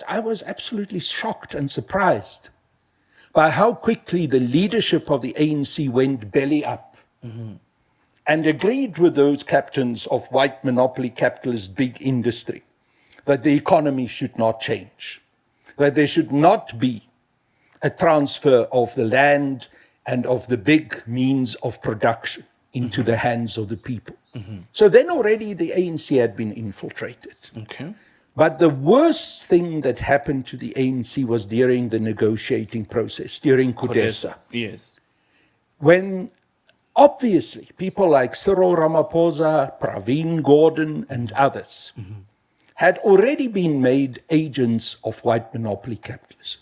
I was absolutely shocked and surprised by how quickly the leadership of the ANC went belly up and agreed with those captains of white monopoly capitalist big industry that the economy should not change, that there should not be a transfer of the land and of the big means of production into the hands of the people. So then already the ANC had been infiltrated. Okay. But the worst thing that happened to the ANC was during the negotiating process, during Kudesa. Yes. When obviously people like Cyril Ramaphosa, Pravin Gordhan, and others had already been made agents of white monopoly capitalism.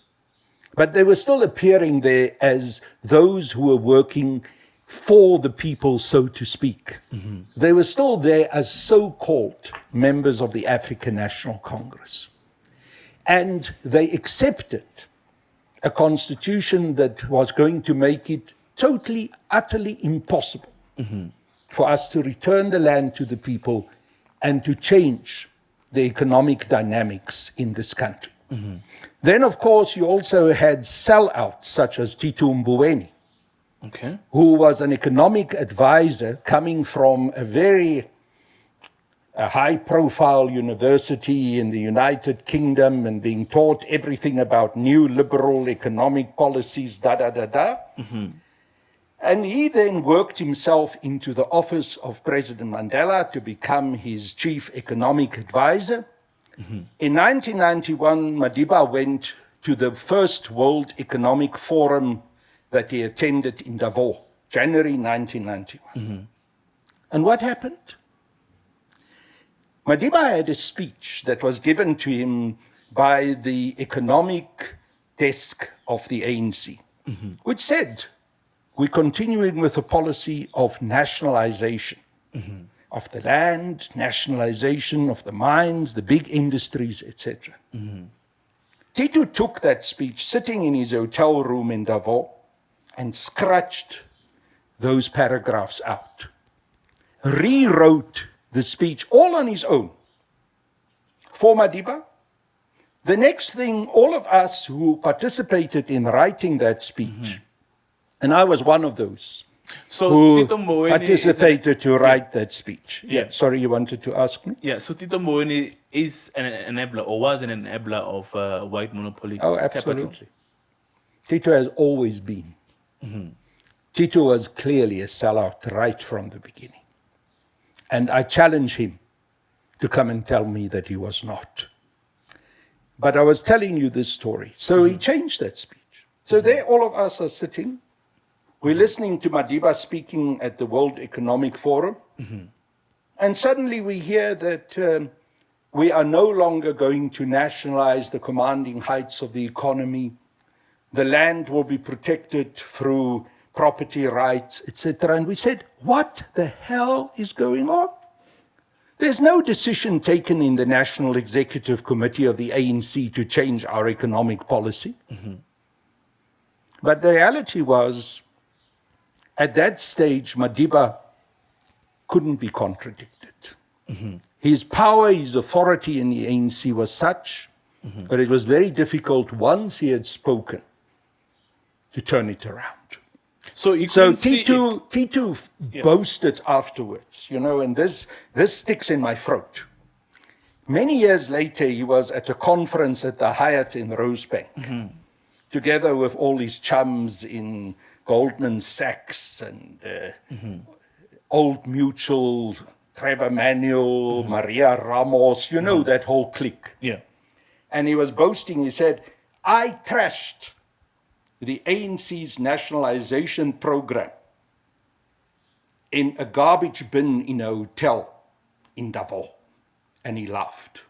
But they were still appearing there as those who were working for the people, so to speak. They were still there as so-called members of the African National Congress. And they accepted a constitution that was going to make it totally, utterly impossible for us to return the land to the people and to change the economic dynamics in this country. Then, of course, you also had sellouts such as Tito Mboweni, who was an economic advisor coming from a very high-profile university in the United Kingdom and being taught everything about new liberal economic policies, da-da-da-da. And he then worked himself into the office of President Mandela to become his chief economic advisor. In 1991, Madiba went to the first World Economic Forum that he attended in Davos, January 1991. And what happened? Madiba had a speech that was given to him by the economic desk of the ANC, which said, we're continuing with a policy of nationalization of the land, nationalization of the mines, the big industries, etc. Tito took that speech, sitting in his hotel room in Davos, and scratched those paragraphs out, rewrote the speech all on his own for Madiba. The next thing, all of us who participated in writing that speech, and I was one of those who participated to write that speech. Sorry, you wanted to ask me? Yeah, so Tito Mboweni is an enabler, or was an enabler of white monopoly capital? Oh, absolutely. Tito has always been. Tito was clearly a sellout right from the beginning. And I challenge him to come and tell me that he was not. But I was telling you this story. So he changed that speech. So there all of us are sitting. We're listening to Madiba speaking at the World Economic Forum. And suddenly we hear that we are no longer going to nationalize the commanding heights of the economy. The land will be protected through property rights, etc. And we said, what the hell is going on? There's no decision taken in the National Executive Committee of the ANC to change our economic policy. But the reality was, at that stage, Madiba couldn't be contradicted. His power, his authority in the ANC was such, but it was very difficult once he had spoken to turn it around. So Tito boasted afterwards, and this sticks in my throat. Many years later, he was at a conference at the Hyatt in Rosebank, together with all his chums in Goldman Sachs and Old Mutual, Trevor Manuel, Maria Ramos, that whole clique. And he was boasting, he said, I trashed the ANC's nationalization program in a garbage bin in a hotel in Davos. And he laughed.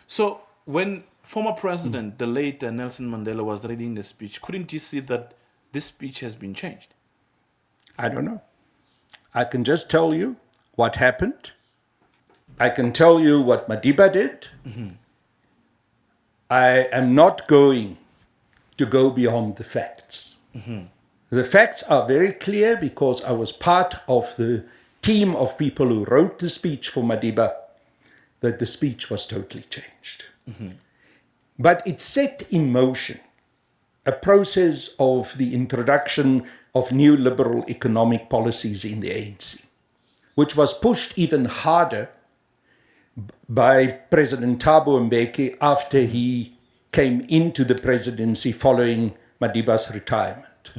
So when former president, the late Nelson Mandela, was reading the speech, couldn't you see that this speech has been changed? I don't know. I can just tell you what happened. I can tell you what Madiba did. I am not going to go beyond the facts. The facts are very clear because I was part of the team of people who wrote the speech for Madiba, that the speech was totally changed. But it set in motion a process of the introduction of new liberal economic policies in the ANC, which was pushed even harder by President Thabo Mbeki after he came into the presidency following Madiba's retirement.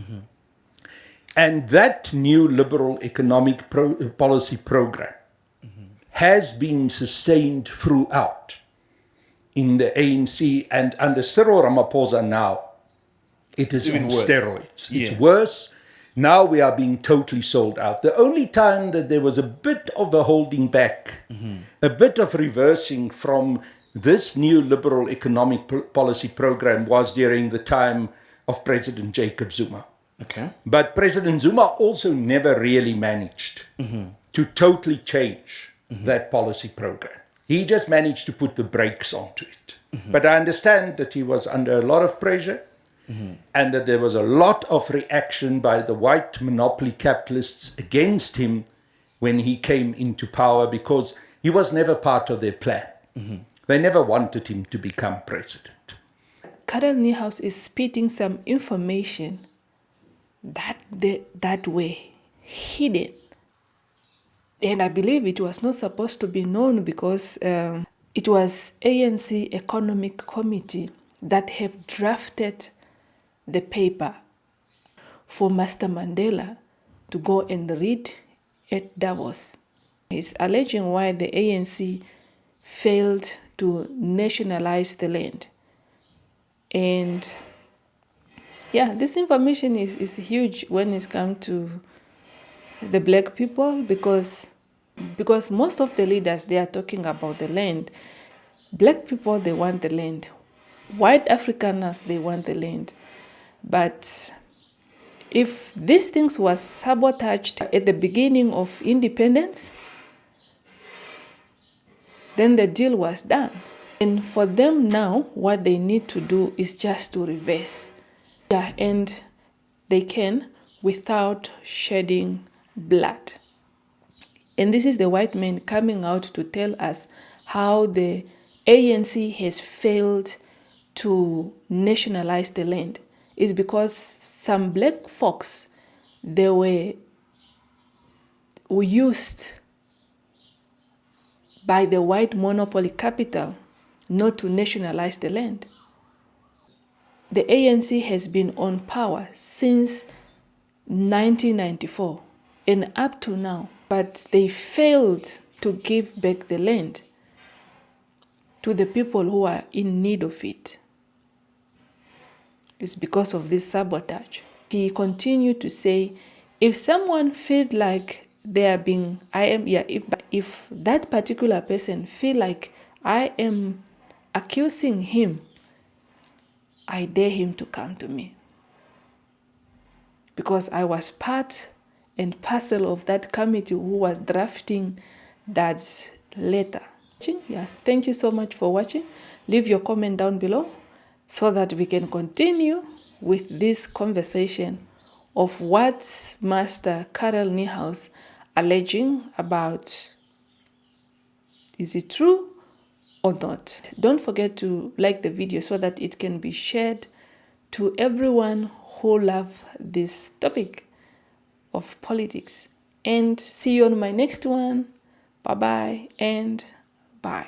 And that new liberal economic policy program has been sustained throughout in the ANC, and under Cyril Ramaphosa now, it is Even on worse. steroids. It's Yeah. worse. Now we are being totally sold out. The only time that there was a bit of a holding back, a bit of reversing from this new liberal economic policy program was during the time of President Jacob Zuma. Okay. But President Zuma also never really managed to totally change that policy program. He just managed to put the brakes onto it. But I understand that he was under a lot of pressure and that there was a lot of reaction by the white monopoly capitalists against him when he came into power because he was never part of their plan. They never wanted him to become president. Karel Niehaus is spitting some information that were hidden. And I believe it was not supposed to be known because it was ANC Economic Committee that have drafted the paper for Master Mandela to go and read at Davos. He's alleging why the ANC failed to nationalize the land. And yeah, this information is huge when it comes to the black people because most of the leaders, they are talking about the land. Black people, they want the land. White Afrikaners, they want the land. But if these things were sabotaged at the beginning of independence, then the deal was done. And for them now, what they need to do is just to reverse. Yeah, and they can without shedding blood. And this is the white men coming out to tell us how the ANC has failed to nationalize the land. It's because some black folks, they were used by the white monopoly capital not to nationalize the land. The ANC has been on power since 1994 and up to now, but they failed to give back the land to the people who are in need of it. It's because of this sabotage. He continued to say, if someone feels like they are being, if that particular person feel like I am accusing him, I dare him to come to me. Because I was part and parcel of that committee who was drafting that letter. Yeah, thank you so much for watching. Leave your comment down below so that we can continue with this conversation of what Master Karel Niehaus alleging about. Is it true or not? Don't forget to like the video so that it can be shared to everyone who love this topic of politics. And see you on my next one. Bye-bye and bye.